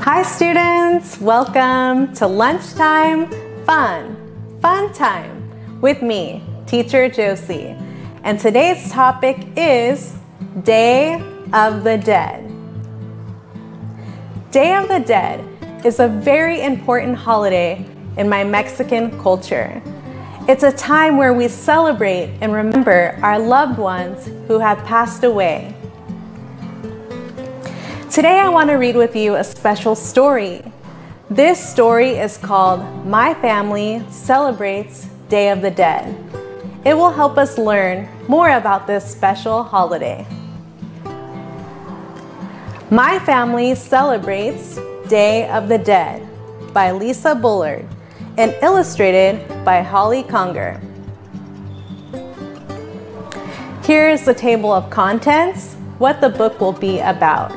Hi students, welcome to Lunchtime Fun Time with me, Teacher Josie. And today's topic is Day of the Dead. Day of the Dead is a very important holiday in my Mexican culture. It's a time where we celebrate and remember our loved ones who have passed away. Today I want to read with you a special story. This story is called My Family Celebrates Day of the Dead. It will help us learn more about this special holiday. My Family Celebrates Day of the Dead by Lisa Bullard and illustrated by Holly Conger. Here is the table of contents, what the book will be about.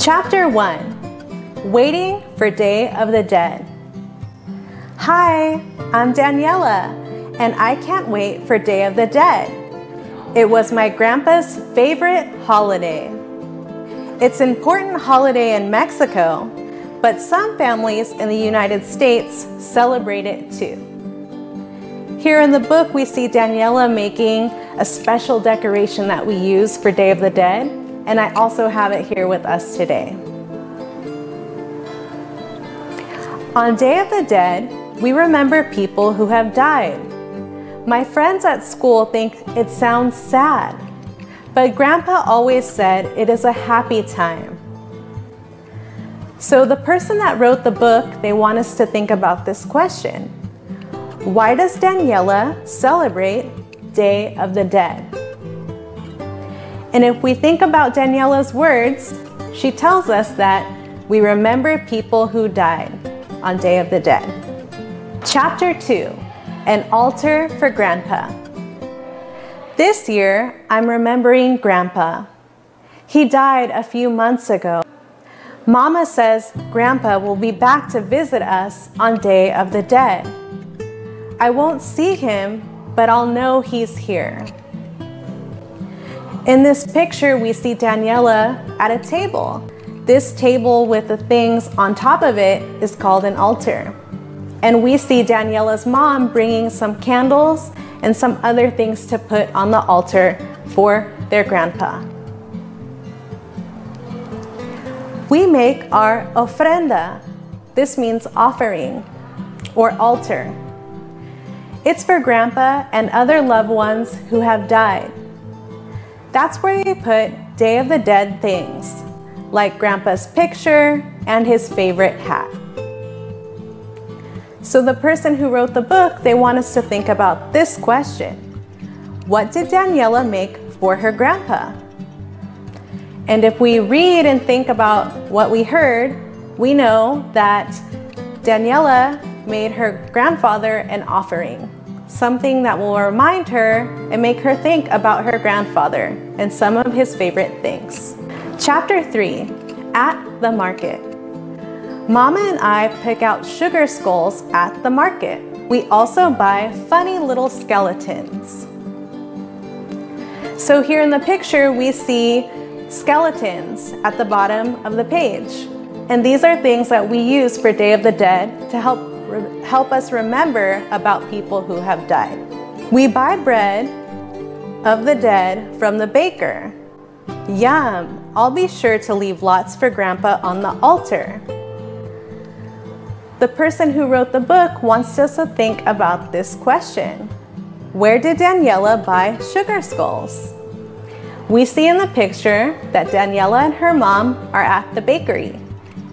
Chapter 1, Waiting for Day of the Dead. Hi, I'm Daniela, and I can't wait for Day of the Dead. It was my grandpa's favorite holiday. It's an important holiday in Mexico, but some families in the United States celebrate it too. Here in the book, we see Daniela making a special decoration that we use for Day of the Dead. And I also have it here with us today. On Day of the Dead, we remember people who have died. My friends at school think it sounds sad, but Grandpa always said it is a happy time. So the person that wrote the book, they want us to think about this question. Why does Daniela celebrate Day of the Dead? And if we think about Daniela's words, she tells us that we remember people who died on Day of the Dead. Chapter 2, An Altar for Grandpa. This year, I'm remembering Grandpa. He died a few months ago. Mama says Grandpa will be back to visit us on Day of the Dead. I won't see him, but I'll know he's here. In this picture, we see Daniela at a table. This table with the things on top of it is called an altar. And we see Daniela's mom bringing some candles and some other things to put on the altar for their grandpa. We make our ofrenda. This means offering or altar. It's for grandpa and other loved ones who have died. That's where we put Day of the Dead things, like Grandpa's picture and his favorite hat. So the person who wrote the book, they want us to think about this question. What did Daniela make for her grandpa? And if we read and think about what we heard, we know that Daniela made her grandfather an offering. Something that will remind her and make her think about her grandfather and some of his favorite things. Chapter 3, At the Market. Mama and I pick out sugar skulls at the market. We also buy funny little skeletons. So here in the picture, we see skeletons at the bottom of the page. And these are things that we use for Day of the Dead to help us remember about people who have died. We buy bread of the dead from the baker. Yum! I'll be sure to leave lots for Grandpa on the altar. The person who wrote the book wants us to think about this question. Where did Daniela buy sugar skulls? We see in the picture that Daniela and her mom are at the bakery.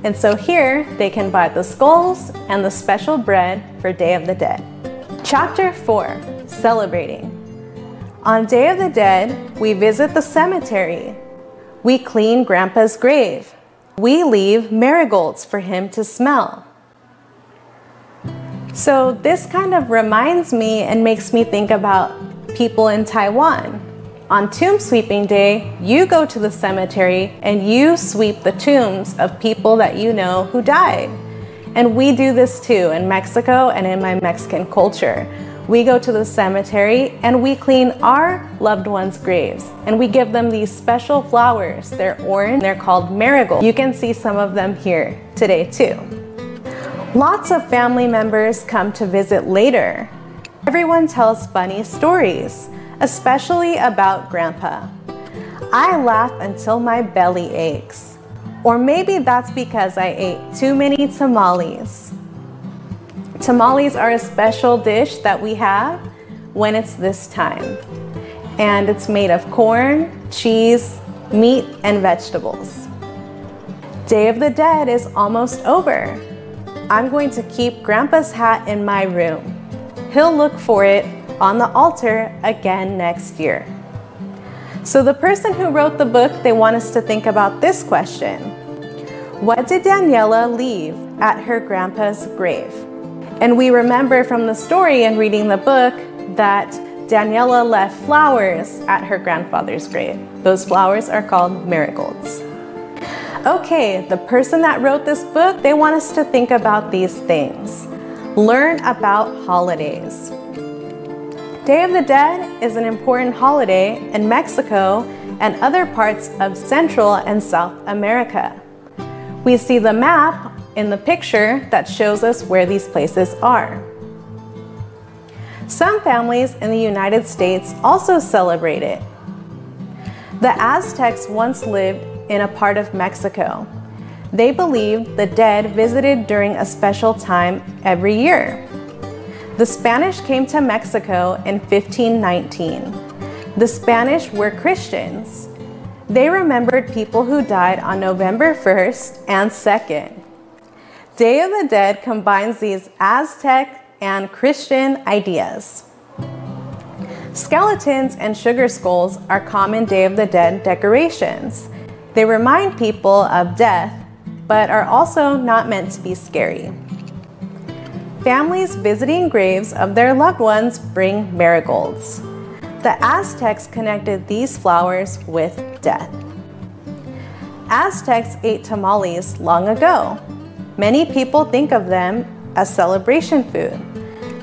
And so here they can buy the skulls and the special bread for Day of the Dead. Chapter 4, Celebrating. On Day of the Dead, we visit the cemetery. We clean Grandpa's grave. We leave marigolds for him to smell. So this kind of reminds me and makes me think about people in Taiwan. On Tomb Sweeping Day, you go to the cemetery and you sweep the tombs of people that you know who died. And we do this too in Mexico and in my Mexican culture. We go to the cemetery and we clean our loved ones' graves, and we give them these special flowers. They're orange, they're called marigolds. You can see some of them here today too. Lots of family members come to visit later. Everyone tells funny stories, especially about Grandpa. I laugh until my belly aches. Or maybe that's because I ate too many tamales. Tamales are a special dish that we have when it's this time. And it's made of corn, cheese, meat, and vegetables. Day of the Dead is almost over. I'm going to keep Grandpa's hat in my room. He'll look for it on the altar again next year. So the person who wrote the book, they want us to think about this question. What did Daniela leave at her grandpa's grave? And we remember from the story and reading the book that Daniela left flowers at her grandfather's grave. Those flowers are called marigolds. Okay, the person that wrote this book, they want us to think about these things. Learn about holidays. Day of the Dead is an important holiday in Mexico and other parts of Central and South America. We see the map in the picture that shows us where these places are. Some families in the United States also celebrate it. The Aztecs once lived in a part of Mexico. They believed the dead visited during a special time every year. The Spanish came to Mexico in 1519. The Spanish were Christians. They remembered people who died on November 1st and 2nd. Day of the Dead combines these Aztec and Christian ideas. Skeletons and sugar skulls are common Day of the Dead decorations. They remind people of death, but are also not meant to be scary. Families visiting graves of their loved ones bring marigolds. The Aztecs connected these flowers with death. Aztecs ate tamales long ago. Many people think of them as celebration food.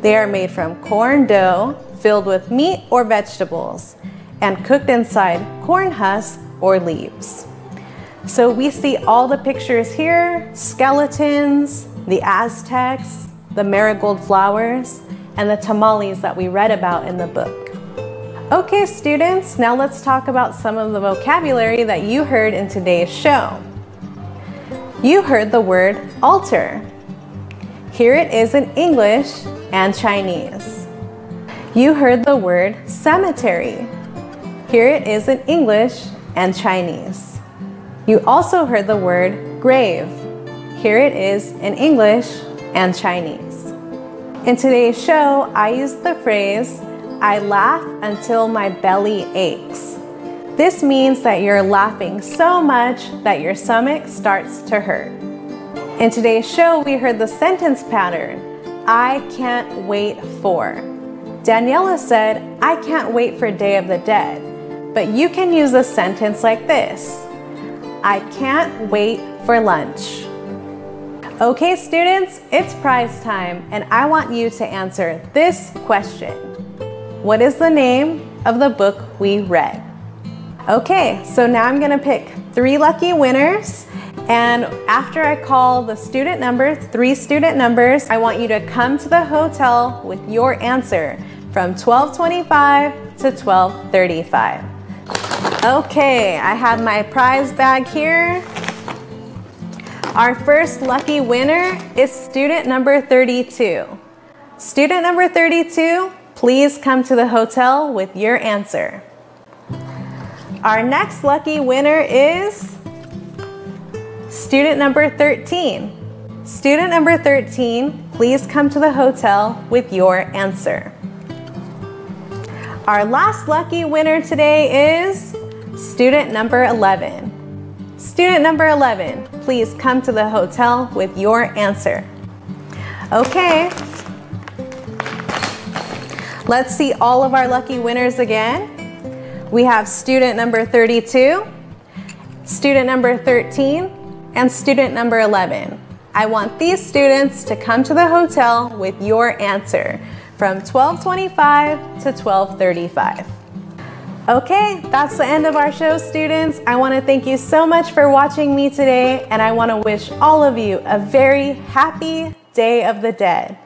They are made from corn dough filled with meat or vegetables and cooked inside corn husks or leaves. So we see all the pictures here, skeletons, the Aztecs, the marigold flowers, and the tamales that we read about in the book. Okay, students, now let's talk about some of the vocabulary that you heard in today's show. You heard the word altar. Here it is in English and Chinese. You heard the word cemetery. Here it is in English and Chinese. You also heard the word grave. Here it is in English and Chinese. In today's show, I used the phrase, I laugh until my belly aches. This means that you're laughing so much that your stomach starts to hurt. In today's show, we heard the sentence pattern, I can't wait for. Daniela said, I can't wait for Day of the Dead. But you can use a sentence like this, I can't wait for lunch. Okay, students, it's prize time, and I want you to answer this question. What is the name of the book we read? Okay, so now I'm gonna pick 3 lucky winners, and after I call the student numbers, 3 student numbers, I want you to come to the hotel with your answer from 12:25 to 12:35. Okay, I have my prize bag here. Our first lucky winner is student number 32. Student number 32, please come to the hotel with your answer. Our next lucky winner is student number 13. Student number 13, please come to the hotel with your answer. Our last lucky winner today is student number 11. Student number 11, please come to the hotel with your answer. Okay. Let's see all of our lucky winners again. We have student number 32, student number 13, and student number 11. I want these students to come to the hotel with your answer from 12:25 to 12:35. Okay, that's the end of our show, students. I want to thank you so much for watching me today, and I want to wish all of you a very happy Day of the Dead.